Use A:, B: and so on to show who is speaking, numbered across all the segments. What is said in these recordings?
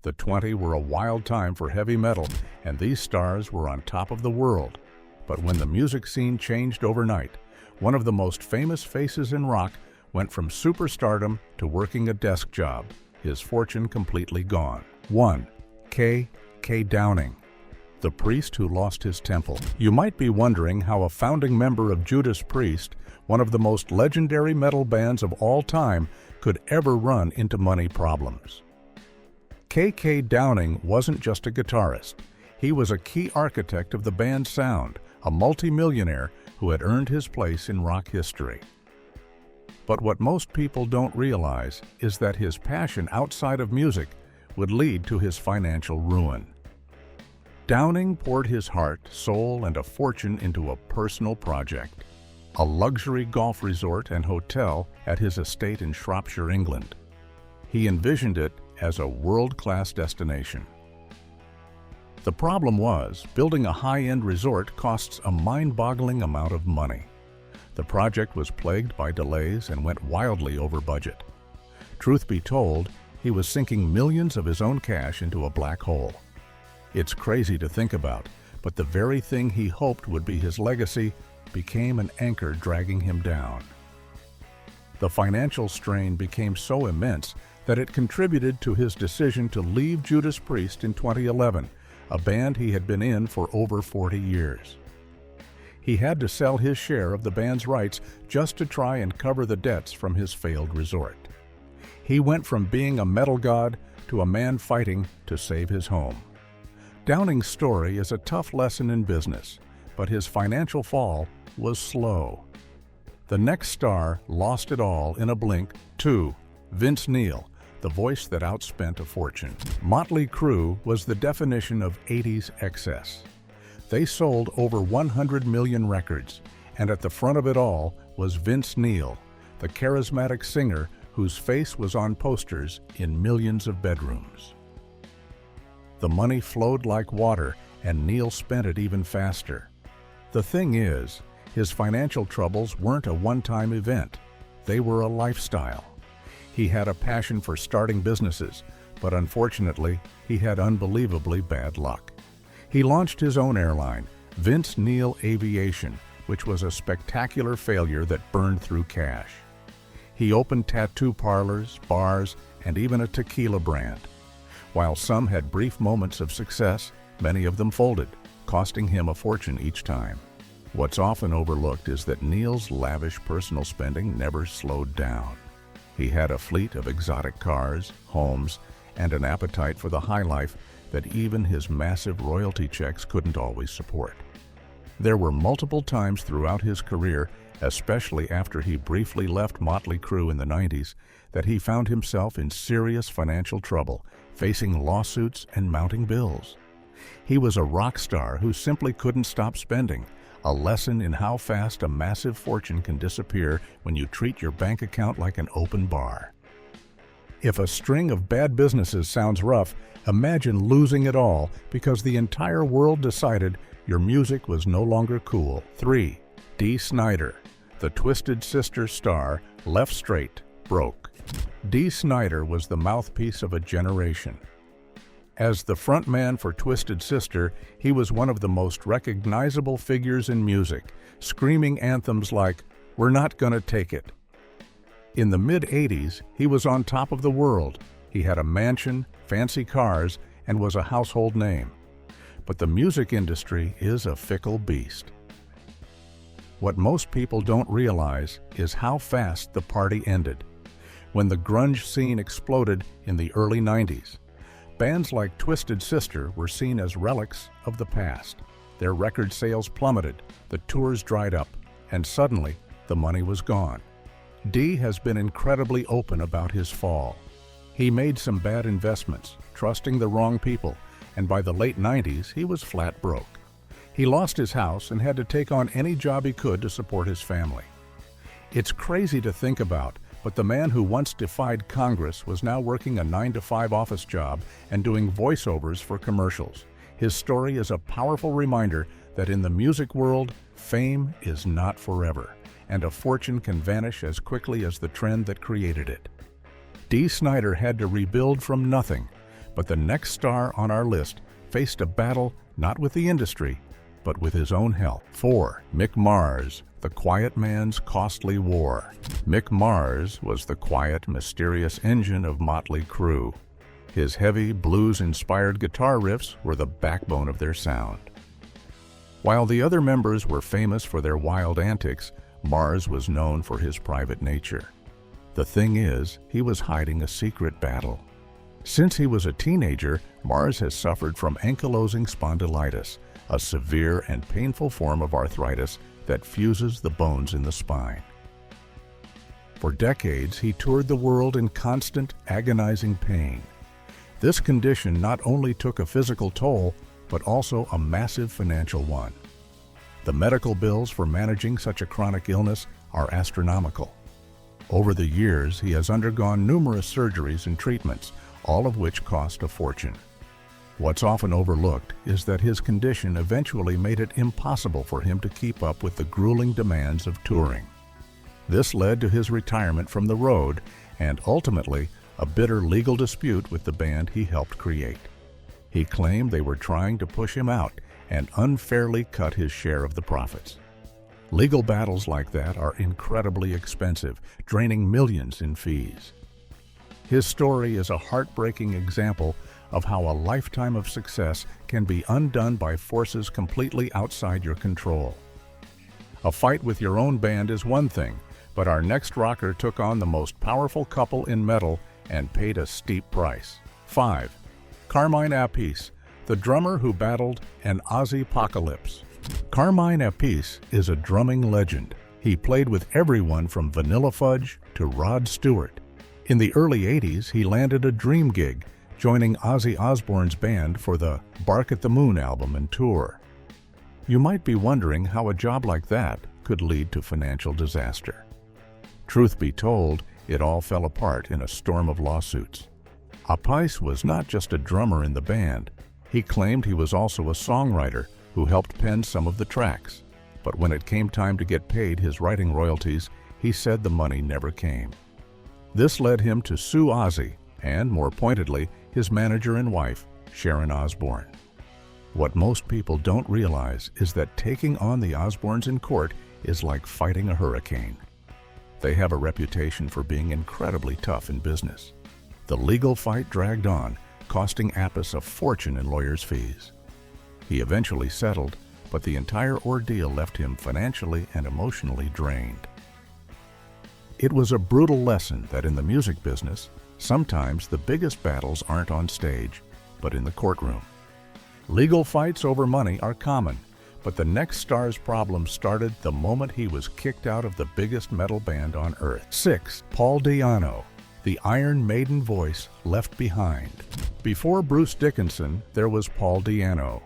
A: The 20 were a wild time for heavy metal, and these stars were on top of the world. But when the music scene changed overnight, one of the most famous faces in rock went from superstardom to working a desk job, his fortune completely gone. 1. K. Downing, the priest who lost his temple. You might be wondering how a founding member of Judas Priest, one of the most legendary metal bands of all time, could ever run into money problems. K. Downing wasn't just a guitarist. He was a key architect of the band's sound, a multimillionaire who had earned his place in rock history. But what most people don't realize is that his passion outside of music would lead to his financial ruin. Downing poured his heart, soul, and a fortune into a personal project, a luxury golf resort and hotel at his estate in Shropshire, England. He envisioned it as a world-class destination. The problem was, building a high-end resort costs a mind-boggling amount of money. The project was plagued by delays and went wildly over budget. Truth be told, he was sinking millions of his own cash into a black hole. It's crazy to think about, but the very thing he hoped would be his legacy became an anchor dragging him down. The financial strain became so immense that it contributed to his decision to leave Judas Priest in 2011, a band he had been in for over 40 years. He had to sell his share of the band's rights just to try and cover the debts from his failed resort. He went from being a metal god to a man fighting to save his home. Downing's story is a tough lesson in business, but his financial fall was slow. The next star lost it all in a blink. 2. Vince Neil, the voice that outspent a fortune. Motley Crue was the definition of 80s excess. They sold over 100 million records, and at the front of it all was Vince Neil, the charismatic singer whose face was on posters in millions of bedrooms. The money flowed like water, and Neil spent it even faster. The thing is, his financial troubles weren't a one-time event. They were a lifestyle. He had a passion for starting businesses, but unfortunately, he had unbelievably bad luck. He launched his own airline, Vince Neil Aviation, which was a spectacular failure that burned through cash. He opened tattoo parlors, bars, and even a tequila brand. While some had brief moments of success, many of them folded, costing him a fortune each time. What's often overlooked is that Neil's lavish personal spending never slowed down. He had a fleet of exotic cars, homes, and an appetite for the high life that even his massive royalty checks couldn't always support. There were multiple times throughout his career, especially after he briefly left Motley Crue in the 90s, that he found himself in serious financial trouble, facing lawsuits and mounting bills. He was a rock star who simply couldn't stop spending, a lesson in how fast a massive fortune can disappear when you treat your bank account like an open bar. If a string of bad businesses sounds rough, imagine losing it all because the entire world decided your music was no longer cool. 3. Dee Snider, the Twisted Sister star, left straight, broke. Dee Snider was the mouthpiece of a generation. As the frontman for Twisted Sister, he was one of the most recognizable figures in music, screaming anthems like, "We're not gonna take it." In the mid-80s, he was on top of the world. He had a mansion, fancy cars, and was a household name. But the music industry is a fickle beast. What most people don't realize is how fast the party ended. When the grunge scene exploded in the early 90s, bands like Twisted Sister were seen as relics of the past. Their record sales plummeted, the tours dried up, and suddenly the money was gone. Dee has been incredibly open about his fall. He made some bad investments, trusting the wrong people, and by the late 90s, he was flat broke. He lost his house and had to take on any job he could to support his family. It's crazy to think about, but the man who once defied Congress was now working a 9-to-5 office job and doing voiceovers for commercials. His story is a powerful reminder that in the music world, fame is not forever, and a fortune can vanish as quickly as the trend that created it. Dee Snider had to rebuild from nothing, But the next star on our list faced a battle not with the industry, but with his own health. 4. Mick Mars, the quiet man's costly war. Mick Mars was the quiet, mysterious engine of Motley Crue. His heavy, blues-inspired guitar riffs were the backbone of their sound. While the other members were famous for their wild antics, Mars was known for his private nature. The thing is, he was hiding a secret battle. Since he was a teenager, Mars has suffered from ankylosing spondylitis, a severe and painful form of arthritis that fuses the bones in the spine. For decades, he toured the world in constant, agonizing pain. This condition not only took a physical toll, but also a massive financial one. The medical bills for managing such a chronic illness are astronomical. Over the years, he has undergone numerous surgeries and treatments, all of which cost a fortune. What's often overlooked is that his condition eventually made it impossible for him to keep up with the grueling demands of touring. This led to his retirement from the road and ultimately a bitter legal dispute with the band he helped create. He claimed they were trying to push him out and unfairly cut his share of the profits. Legal battles like that are incredibly expensive, draining millions in fees. His story is a heartbreaking example of how a lifetime of success can be undone by forces completely outside your control. A fight with your own band is one thing, but our next rocker took on the most powerful couple in metal and paid a steep price. 5. Carmine Appice, the drummer who battled an Ozzy-pocalypse. Carmine Appice is a drumming legend. He played with everyone from Vanilla Fudge to Rod Stewart. In the early 80s, he landed a dream gig, joining Ozzy Osbourne's band for the Bark at the Moon album and tour. You might be wondering how a job like that could lead to financial disaster. Truth be told, it all fell apart in a storm of lawsuits. Appice was not just a drummer in the band. He claimed he was also a songwriter who helped pen some of the tracks. But when it came time to get paid his writing royalties, he said the money never came. This led him to sue Ozzy and, more pointedly, his manager and wife, Sharon Osbourne. What most people don't realize is that taking on the Osbournes in court is like fighting a hurricane. They have a reputation for being incredibly tough in business. The legal fight dragged on, costing Appice a fortune in lawyers' fees. He eventually settled, but the entire ordeal left him financially and emotionally drained. It was a brutal lesson that in the music business, sometimes the biggest battles aren't on stage, but in the courtroom. Legal fights over money are common, but the next star's problem started the moment he was kicked out of the biggest metal band on earth. 6. Paul Di'Anno, the Iron Maiden voice left behind. Before Bruce Dickinson, there was Paul Di'Anno.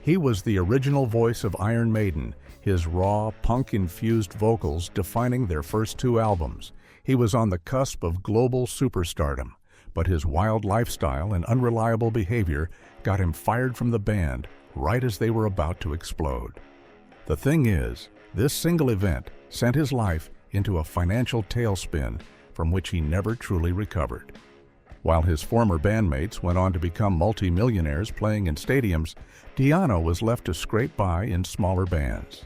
A: He was the original voice of Iron Maiden, his raw, punk-infused vocals defining their first two albums. He was on the cusp of global superstardom, but his wild lifestyle and unreliable behavior got him fired from the band right as they were about to explode. The thing is, this single event sent his life into a financial tailspin from which he never truly recovered. While his former bandmates went on to become multi-millionaires playing in stadiums, Di'Anno was left to scrape by in smaller bands.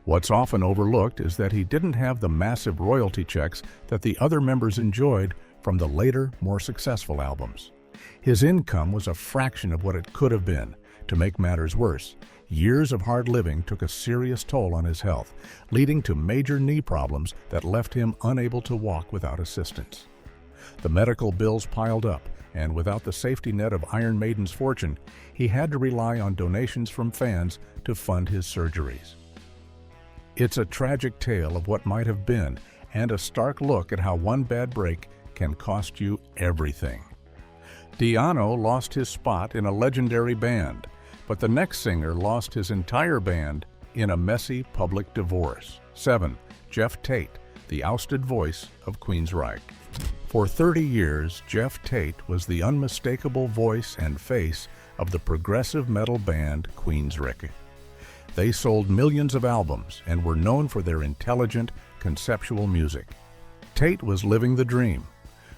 A: What's often overlooked is that he didn't have the massive royalty checks that the other members enjoyed from the later, more successful albums. His income was a fraction of what it could have been. To make matters worse, years of hard living took a serious toll on his health, leading to major knee problems that left him unable to walk without assistance. The medical bills piled up, and without the safety net of Iron Maiden's fortune, he had to rely on donations from fans to fund his surgeries. It's a tragic tale of what might have been, and a stark look at how one bad break can cost you everything. Di'Anno lost his spot in a legendary band, but the next singer lost his entire band in a messy public divorce. 7. Jeff Tate, the ousted voice of Queensryche. For 30 years, Jeff Tate was the unmistakable voice and face of the progressive metal band Queensryche. They sold millions of albums and were known for their intelligent, conceptual music. Tate was living the dream,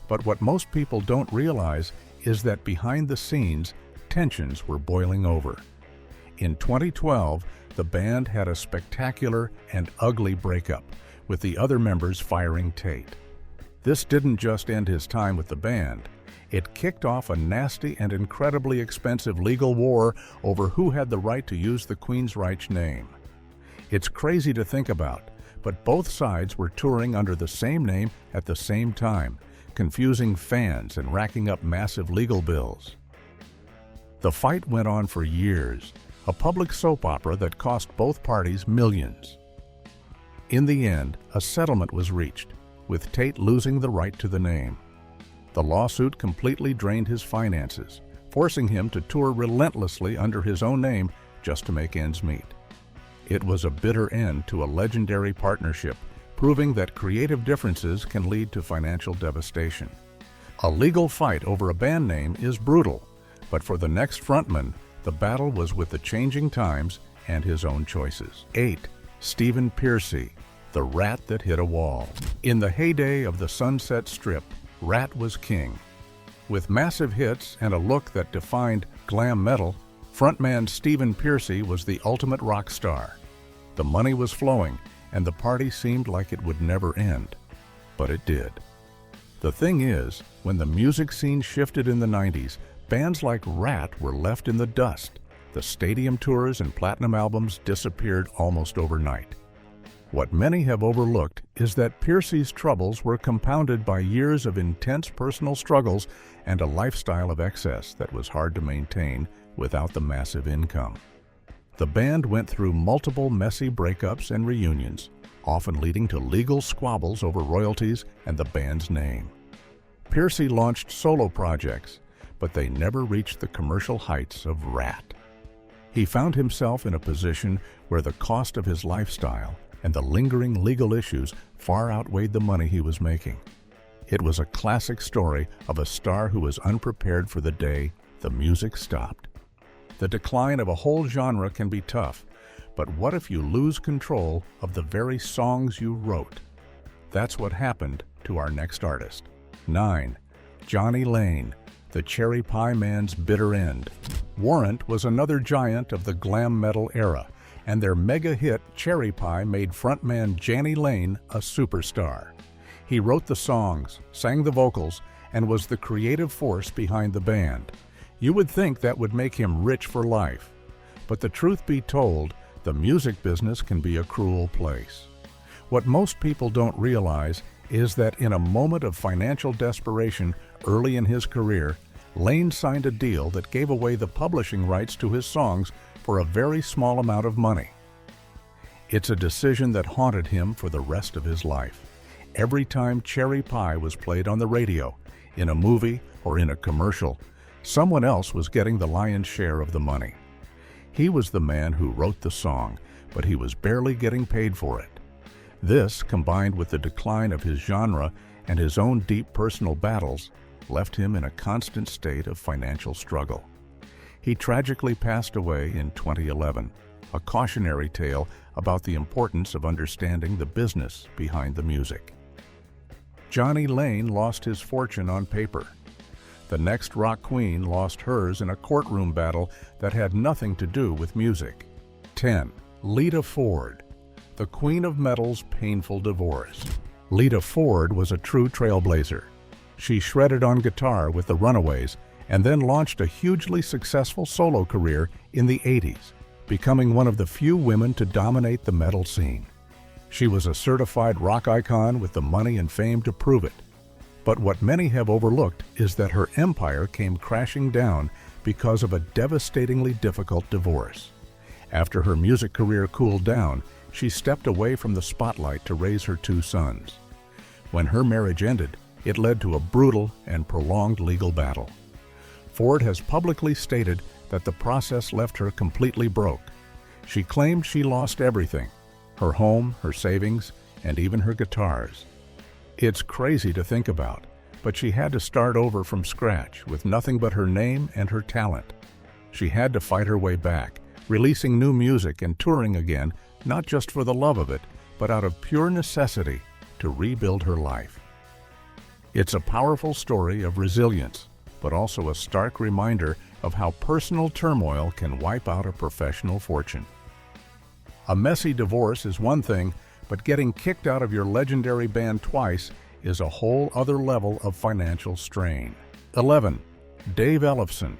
A: but what most people don't realize is that behind the scenes, tensions were boiling over. In 2012, the band had a spectacular and ugly breakup, with the other members firing Tate. This didn't just end his time with the band. It kicked off a nasty and incredibly expensive legal war over who had the right to use the Queensryche name. It's crazy to think about, but both sides were touring under the same name at the same time, confusing fans and racking up massive legal bills. The fight went on for years, a public soap opera that cost both parties millions. In the end, a settlement was reached, with Tate losing the right to the name. The lawsuit completely drained his finances, forcing him to tour relentlessly under his own name just to make ends meet. It was a bitter end to a legendary partnership, proving that creative differences can lead to financial devastation. A legal fight over a band name is brutal, but for the next frontman, the battle was with the changing times and his own choices. 8. Stephen Pearcy, the rat that hit a wall. In the heyday of the Sunset Strip, Rat was king. With massive hits and a look that defined glam metal, frontman Stephen Pearcy was the ultimate rock star. The money was flowing, and the party seemed like it would never end. But it did. The thing is, when the music scene shifted in the 90s, bands like Rat were left in the dust. The stadium tours and platinum albums disappeared almost overnight. What many have overlooked is that Pearcy's troubles were compounded by years of intense personal struggles and a lifestyle of excess that was hard to maintain without the massive income. The band went through multiple messy breakups and reunions, often leading to legal squabbles over royalties and the band's name. Pearcy launched solo projects, but they never reached the commercial heights of Rat. He found himself in a position where the cost of his lifestyle and the lingering legal issues far outweighed the money he was making. It was a classic story of a star who was unprepared for the day the music stopped. The decline of a whole genre can be tough, but what if you lose control of the very songs you wrote? That's what happened to our next artist. 9. Johnny Lane, the Cherry Pie Man's bitter end. Warrant was another giant of the glam metal era, and their mega hit Cherry Pie made frontman Johnny Lane a superstar. He wrote the songs, sang the vocals, and was the creative force behind the band. You would think that would make him rich for life. But the truth be told, the music business can be a cruel place. What most people don't realize is that in a moment of financial desperation early in his career, Lane signed a deal that gave away the publishing rights to his songs for a very small amount of money. It's a decision that haunted him for the rest of his life. Every time Cherry Pie was played on the radio, in a movie, or in a commercial, someone else was getting the lion's share of the money. He was the man who wrote the song, but he was barely getting paid for it. This, combined with the decline of his genre and his own deep personal battles, left him in a constant state of financial struggle. He tragically passed away in 2011, a cautionary tale about the importance of understanding the business behind the music. Johnny Lane lost his fortune on paper. The next rock queen lost hers in a courtroom battle that had nothing to do with music. 10. Lita Ford, the Queen of Metal's painful divorce. Lita Ford was a true trailblazer. She shredded on guitar with the Runaways and then launched a hugely successful solo career in the 80s, becoming one of the few women to dominate the metal scene. She was a certified rock icon with the money and fame to prove it. But what many have overlooked is that her empire came crashing down because of a devastatingly difficult divorce. After her music career cooled down, she stepped away from the spotlight to raise her 2 sons. When her marriage ended, it led to a brutal and prolonged legal battle. Ford has publicly stated that the process left her completely broke. She claimed she lost everything: her home, her savings, and even her guitars. It's crazy to think about, but she had to start over from scratch with nothing but her name and her talent. She had to fight her way back, releasing new music and touring again, not just for the love of it, but out of pure necessity to rebuild her life. It's a powerful story of resilience, but also a stark reminder of how personal turmoil can wipe out a professional fortune. A messy divorce is one thing, but getting kicked out of your legendary band twice is a whole other level of financial strain. 11. Dave Ellefson,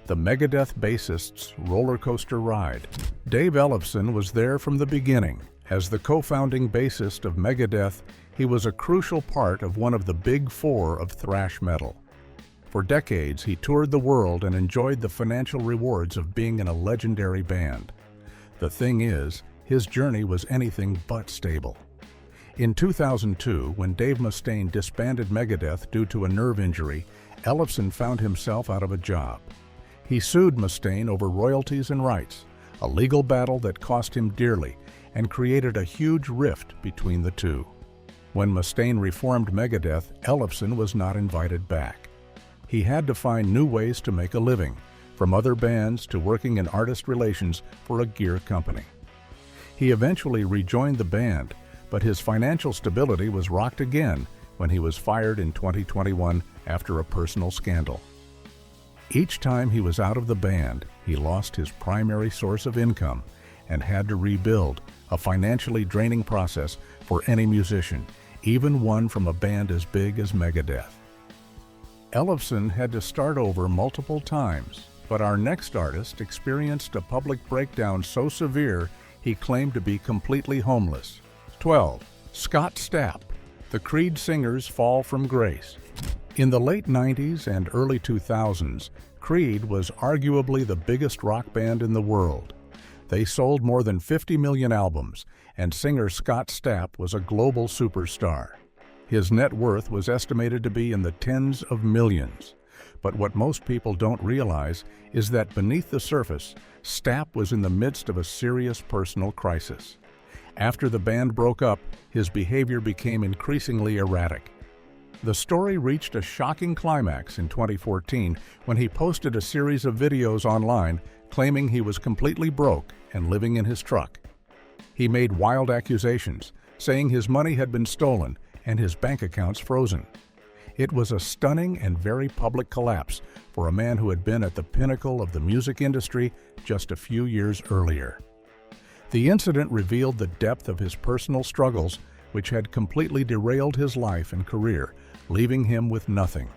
A: the Megadeth bassist's roller coaster ride. Dave Ellefson was there from the beginning. As the co-founding bassist of Megadeth, he was a crucial part of one of the big four of thrash metal. For decades, he toured the world and enjoyed the financial rewards of being in a legendary band. The thing is, his journey was anything but stable. In 2002, when Dave Mustaine disbanded Megadeth due to a nerve injury, Ellefson found himself out of a job. He sued Mustaine over royalties and rights, a legal battle that cost him dearly and created a huge rift between the two. When Mustaine reformed Megadeth, Ellefson was not invited back. He had to find new ways to make a living, from other bands to working in artist relations for a gear company. He eventually rejoined the band, but his financial stability was rocked again when he was fired in 2021 after a personal scandal. Each time he was out of the band, he lost his primary source of income and had to rebuild, a financially draining process for any musician, even one from a band as big as Megadeth. Ellefson had to start over multiple times, but our next artist experienced a public breakdown so severe he claimed to be completely homeless. 12. Scott Stapp, the Creed singer's fall from grace. In the late 90s and early 2000s, Creed was arguably the biggest rock band in the world. They sold more than 50 million albums, and singer Scott Stapp was a global superstar. His net worth was estimated to be in the tens of millions. But what most people don't realize is that beneath the surface, Stapp was in the midst of a serious personal crisis. After the band broke up, his behavior became increasingly erratic. The story reached a shocking climax in 2014 when he posted a series of videos online claiming he was completely broke and living in his truck. He made wild accusations, saying his money had been stolen and his bank accounts frozen. It was a stunning and very public collapse for a man who had been at the pinnacle of the music industry just a few years earlier. The incident revealed the depth of his personal struggles, which had completely derailed his life and career, leaving him with nothing.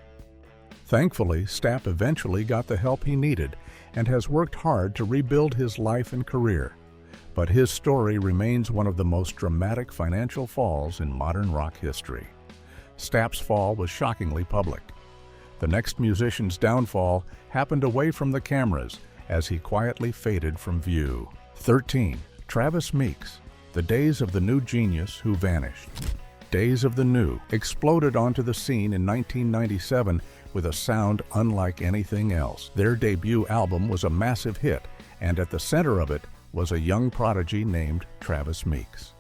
A: Thankfully, Stapp eventually got the help he needed and has worked hard to rebuild his life and career. But his story remains one of the most dramatic financial falls in modern rock history. Stapp's fall was shockingly public. The next musician's downfall happened away from the cameras as he quietly faded from view. 13. Travis Meeks, the days of the new genius who vanished. Days of the New exploded onto the scene in 1997 with a sound unlike anything else. Their debut album was a massive hit, and at the center of it was a young prodigy named Travis Meeks.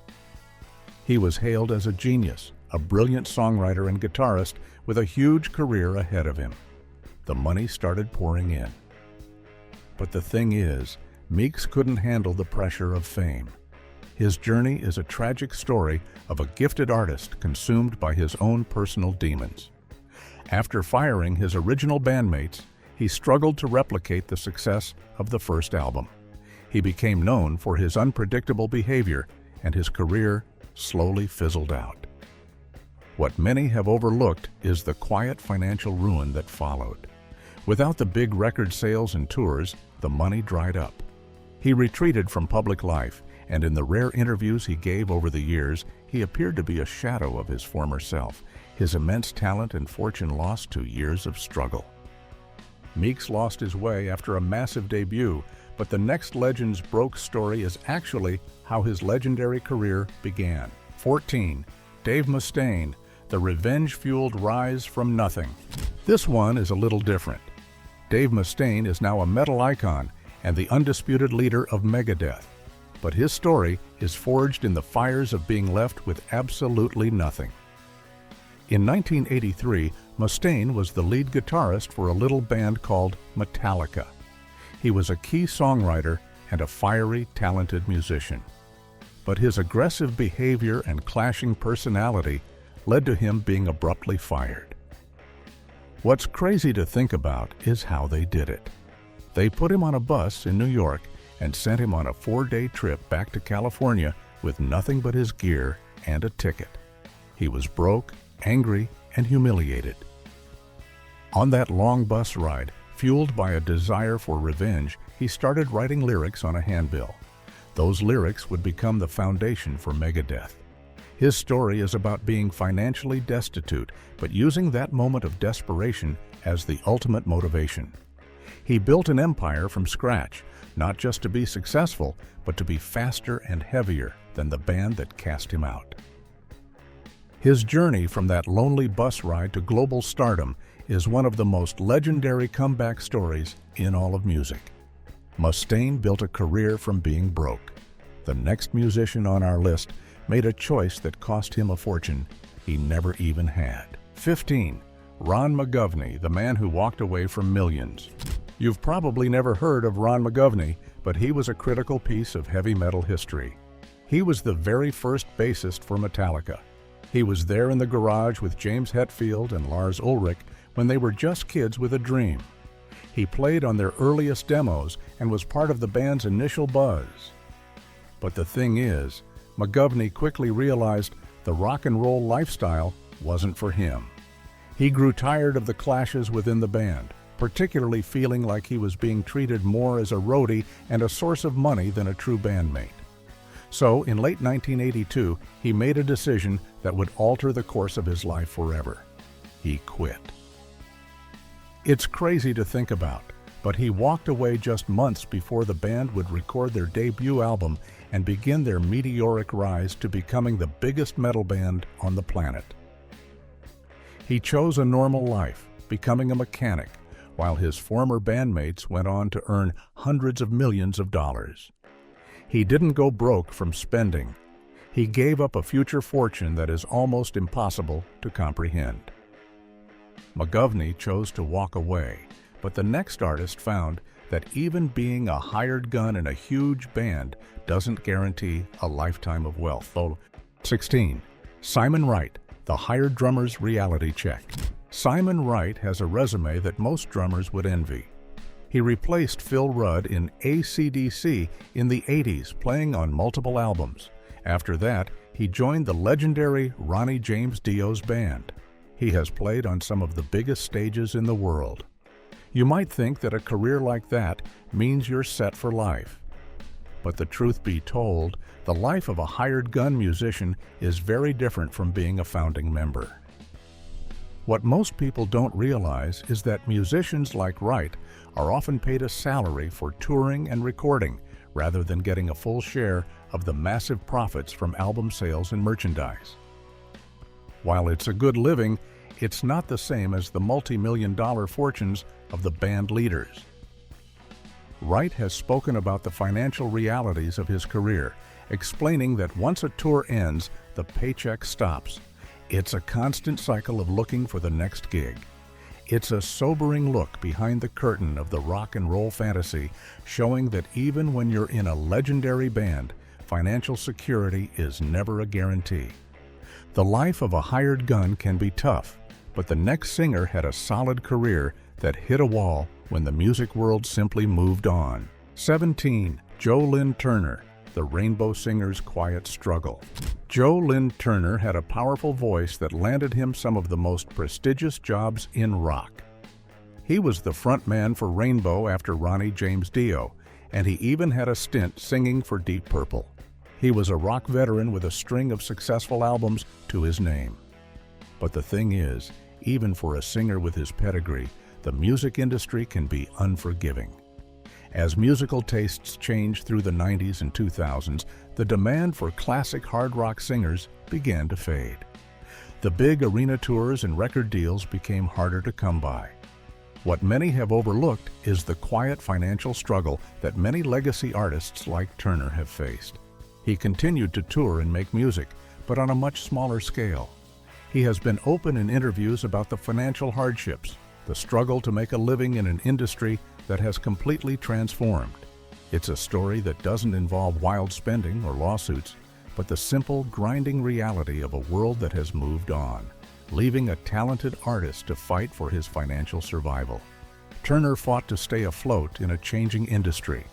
A: He was hailed as a genius, a brilliant songwriter and guitarist with a huge career ahead of him. The money started pouring in. But the thing is, Meeks couldn't handle the pressure of fame. His journey is a tragic story of a gifted artist consumed by his own personal demons. After firing his original bandmates, he struggled to replicate the success of the first album. He became known for his unpredictable behavior, and his career slowly fizzled out. What many have overlooked is the quiet financial ruin that followed. Without the big record sales and tours, the money dried up. He retreated from public life, and in the rare interviews he gave over the years, he appeared to be a shadow of his former self, his immense talent and fortune lost to years of struggle. Meeks lost his way after a massive debut, but the next Legends Broke story is actually how his legendary career began. 14. Dave Mustaine, the revenge-fueled rise from nothing. This one is a little different. Dave Mustaine is now a metal icon and the undisputed leader of Megadeth. But his story is forged in the fires of being left with absolutely nothing. In 1983, Mustaine was the lead guitarist for a little band called Metallica. He was a key songwriter and a fiery, talented musician. But his aggressive behavior and clashing personality led to him being abruptly fired. What's crazy to think about is how they did it. They put him on a bus in New York and sent him on a 4-day trip back to California with nothing but his gear and a ticket. He was broke, angry, and humiliated. On that long bus ride, fueled by a desire for revenge, he started writing lyrics on a handbill. Those lyrics would become the foundation for Megadeth. His story is about being financially destitute, but using that moment of desperation as the ultimate motivation. He built an empire from scratch, not just to be successful, but to be faster and heavier than the band that cast him out. His journey from that lonely bus ride to global stardom is one of the most legendary comeback stories in all of music. Mustaine built a career from being broke. The next musician on our list made a choice that cost him a fortune he never even had. 15. Ron McGovney, the man who walked away from millions. You've probably never heard of Ron McGovney, but he was a critical piece of heavy metal history. He was the very first bassist for Metallica. He was there in the garage with James Hetfield and Lars Ulrich when they were just kids with a dream. He played on their earliest demos and was part of the band's initial buzz. But the thing is, McGovney quickly realized the rock and roll lifestyle wasn't for him. He grew tired of the clashes within the band, particularly feeling like he was being treated more as a roadie and a source of money than a true bandmate. So, in late 1982, he made a decision that would alter the course of his life forever. He quit. It's crazy to think about, but he walked away just months before the band would record their debut album and begin their meteoric rise to becoming the biggest metal band on the planet. He chose a normal life, becoming a mechanic, while his former bandmates went on to earn hundreds of millions of dollars. He didn't go broke from spending. He gave up a future fortune that is almost impossible to comprehend. McGovney chose to walk away, but the next artist found that even being a hired gun in a huge band doesn't guarantee a lifetime of wealth. 16. Simon Wright, the hired drummer's reality check. Simon Wright has a resume that most drummers would envy. He replaced Phil Rudd in AC/DC in the 80s, playing on multiple albums. After that, he joined the legendary Ronnie James Dio's band. He has played on some of the biggest stages in the world. You might think that a career like that means you're set for life. But the truth be told, the life of a hired gun musician is very different from being a founding member. What most people don't realize is that musicians like Wright are often paid a salary for touring and recording, rather than getting a full share of the massive profits from album sales and merchandise. While it's a good living, it's not the same as the multi-million-dollar fortunes of the band leaders. Wright has spoken about the financial realities of his career, explaining that once a tour ends, the paycheck stops. It's a constant cycle of looking for the next gig. It's a sobering look behind the curtain of the rock and roll fantasy, showing that even when you're in a legendary band, financial security is never a guarantee. The life of a hired gun can be tough, but the next singer had a solid career that hit a wall when the music world simply moved on. 17. Joe Lynn Turner, the Rainbow Singer's quiet struggle. Joe Lynn Turner had a powerful voice that landed him some of the most prestigious jobs in rock. He was the front man for Rainbow after Ronnie James Dio, and he even had a stint singing for Deep Purple. He was a rock veteran with a string of successful albums to his name. But the thing is, even for a singer with his pedigree, the music industry can be unforgiving. As musical tastes changed through the 90s and 2000s, the demand for classic hard rock singers began to fade. The big arena tours and record deals became harder to come by. What many have overlooked is the quiet financial struggle that many legacy artists like Turner have faced. He continued to tour and make music, but on a much smaller scale. He has been open in interviews about the financial hardships, the struggle to make a living in an industry that has completely transformed. It's a story that doesn't involve wild spending or lawsuits, but the simple, grinding reality of a world that has moved on. leaving a talented artist to fight for his financial survival. Turner fought to stay afloat in a changing industry.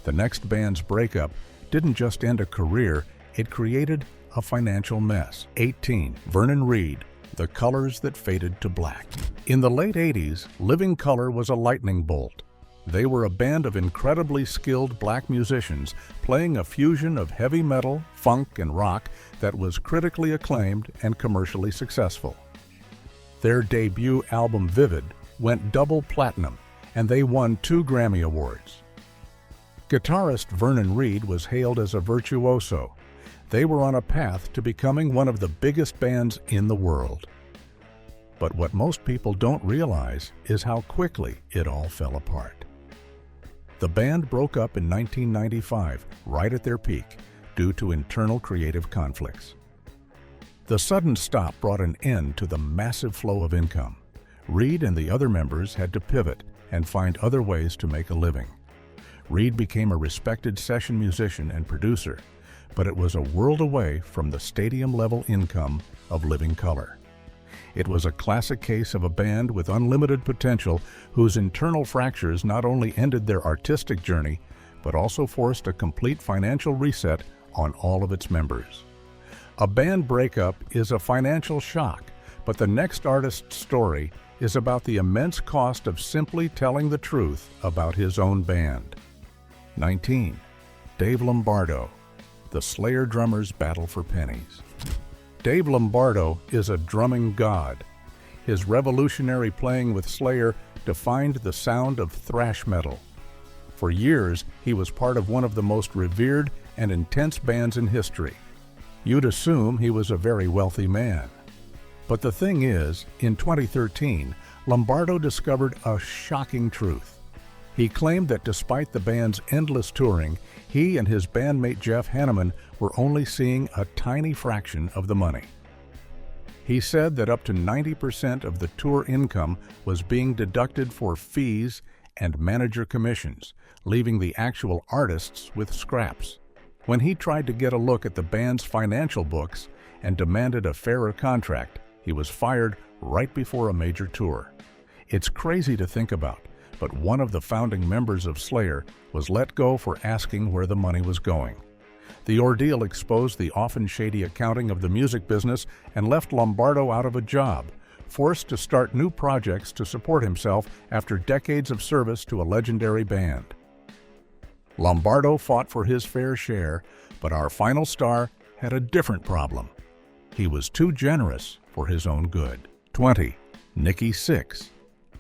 A: The next band's breakup didn't just end a career, it created a financial mess. 18. Vernon Reid, The Colors That Faded to Black. In the late 80s, Living Colour was a lightning bolt. They were a band of incredibly skilled black musicians playing a fusion of heavy metal, funk, and rock that was critically acclaimed and commercially successful. Their debut album, Vivid, went double platinum, and they won 2 Grammy Awards. Guitarist Vernon Reid was hailed as a virtuoso. They were on a path to becoming one of the biggest bands in the world. But what most people don't realize is how quickly it all fell apart. The band broke up in 1995, right at their peak, due to internal creative conflicts. The sudden stop brought an end to the massive flow of income. Reid and the other members had to pivot and find other ways to make a living. Reid became a respected session musician and producer, but it was a world away from the stadium-level income of Living Colour. It was a classic case of a band with unlimited potential whose internal fractures not only ended their artistic journey, but also forced a complete financial reset on all of its members. A band breakup is a financial shock, but the next artist's story is about the immense cost of simply telling the truth about his own band. 19. Dave Lombardo, The Slayer Drummer's Battle for Pennies. Dave Lombardo is a drumming god. His revolutionary playing with Slayer defined the sound of thrash metal. For years, he was part of one of the most revered and intense bands in history. You'd assume he was a very wealthy man. But the thing is, in 2013, Lombardo discovered a shocking truth. He claimed that despite the band's endless touring, he and his bandmate Jeff Hanneman were only seeing a tiny fraction of the money. He said that up to 90% of the tour income was being deducted for fees and manager commissions, leaving the actual artists with scraps. When he tried to get a look at the band's financial books and demanded a fairer contract, he was fired right before a major tour. It's crazy to think about, but one of the founding members of Slayer was let go for asking where the money was going. The ordeal exposed the often shady accounting of the music business and left Lombardo out of a job, forced to start new projects to support himself after decades of service to a legendary band. Lombardo fought for his fair share, but our final star had a different problem. He was too generous for his own good. 20. Nikki Sixx,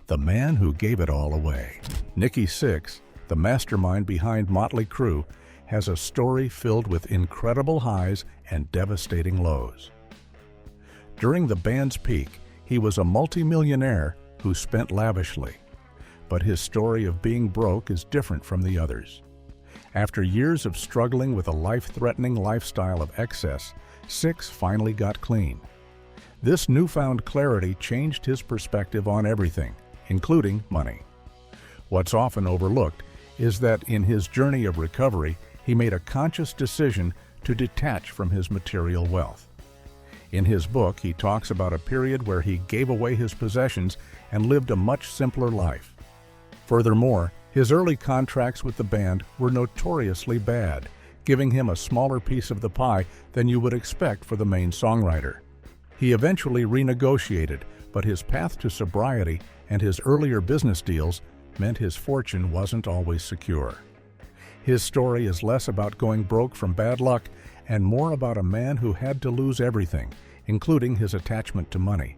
A: The Man Who Gave It All Away. Nikki Sixx, the mastermind behind Motley Crue, has a story filled with incredible highs and devastating lows. During the band's peak, he was a multimillionaire who spent lavishly. But his story of being broke is different from the others. After years of struggling with a life-threatening lifestyle of excess, Sixx finally got clean. This newfound clarity changed his perspective on everything, including money. What's often overlooked is that in his journey of recovery, he made a conscious decision to detach from his material wealth. In his book, he talks about a period where he gave away his possessions and lived a much simpler life. Furthermore, his early contracts with the band were notoriously bad, giving him a smaller piece of the pie than you would expect for the main songwriter. He eventually renegotiated, but his path to sobriety and his earlier business deals meant his fortune wasn't always secure. His story is less about going broke from bad luck and more about a man who had to lose everything, including his attachment to money,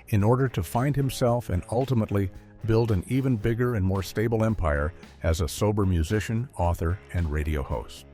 A: in order to find himself and ultimately build an even bigger and more stable empire as a sober musician, author, and radio host.